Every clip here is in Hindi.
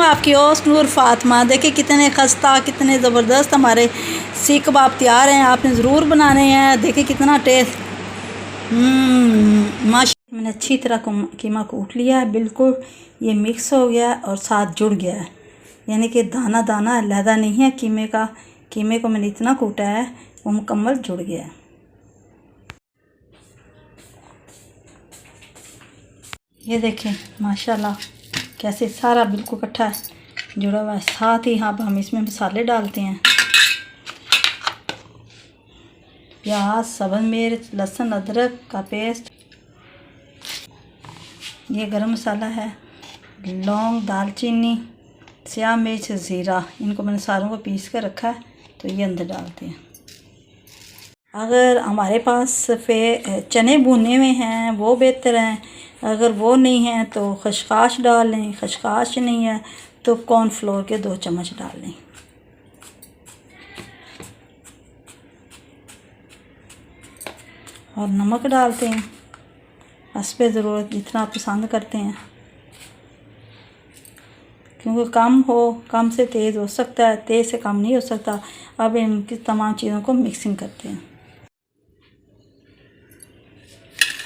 आपकी होस्ट नूर फातिमा। देखिए कितने खस्ता कितने ज़बरदस्त हमारे सीख कबाब तैयार हैं। आपने ज़रूर बनाने हैं। देखिए कितना टेस्ट माशा। मैंने अच्छी तरह कीमा कूट लिया है। बिल्कुल ये मिक्स हो गया और साथ जुड़ गया है, यानी कि दाना दाना अलहदा नहीं है कीमे का। कीमे को मैंने इतना कूटा है वो मुकम्मल जुड़ गया है। ये देखें माशाल्लाह कैसे सारा बिल्कुल इकट्ठा जुड़ा हुआ है। साथ ही यहाँ पर हम इसमें मसाले डालते हैं, प्याज, सब्ज़ मिर्च, लहसुन, अदरक का पेस्ट, ये गरम मसाला है, लौंग, दालचीनी, स्याह मिर्च, ज़ीरा, इनको मैंने सारों को पीस कर रखा है तो ये अंदर डालते हैं। अगर हमारे पास चने भुने हुए हैं वो बेहतर हैं, अगर वो नहीं है तो खसकाश डाल लें, खसकाश नहीं है तो कॉर्नफ्लोर के 2 चम्मच डाल लें। और नमक डालते हैं हस्बे ज़रूरत, जितना आप पसंद करते हैं, क्योंकि कम से तेज़ हो सकता है, तेज़ से कम नहीं हो सकता। अब इनकी तमाम चीज़ों को मिक्सिंग करते हैं।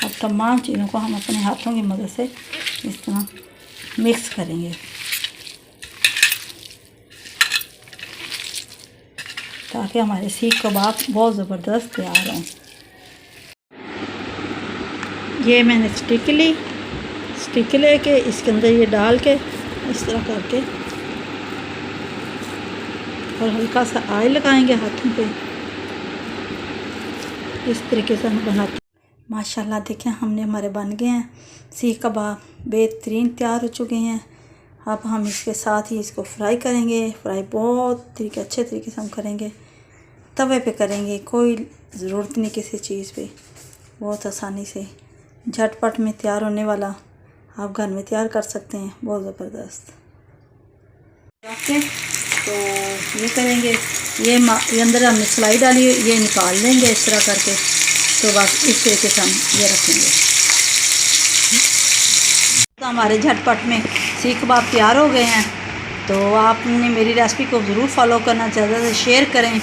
अब तमाम चीज़ों को हम अपने हाथों की मदद से इस तरह मिक्स करेंगे ताकि हमारे सीख कबाब बहुत ज़बरदस्त तैयार हों। ये मैंने स्टिक लेके इसके अंदर ये डाल के इस तरह करके और हल्का सा ऑयल लगाएंगे हाथों पे। इस तरीके से हम बनाते हैं। माशाल्लाह देखें हमने हमारे बन गए हैं सीख कबाब, बेहतरीन तैयार हो चुके हैं। अब हम इसके साथ ही इसको फ्राई करेंगे। फ्राई बहुत अच्छे तरीके से हम करेंगे, तवे पे करेंगे, कोई ज़रूरत नहीं किसी चीज़ पे, बहुत आसानी से झटपट में तैयार होने वाला आप घर में तैयार कर सकते हैं, बहुत ज़बरदस्त। तो ये करेंगे, ये अंदर हमने सिलाई डाली, ये निकाल लेंगे इस तरह करके। तो बस इस तरीके से हम ये रखेंगे। तो हमारे झटपट में सीख कबाब तैयार हो गए हैं। तो आपने मेरी रेसिपी को ज़रूर फॉलो करना, ज़्यादा से शेयर करें।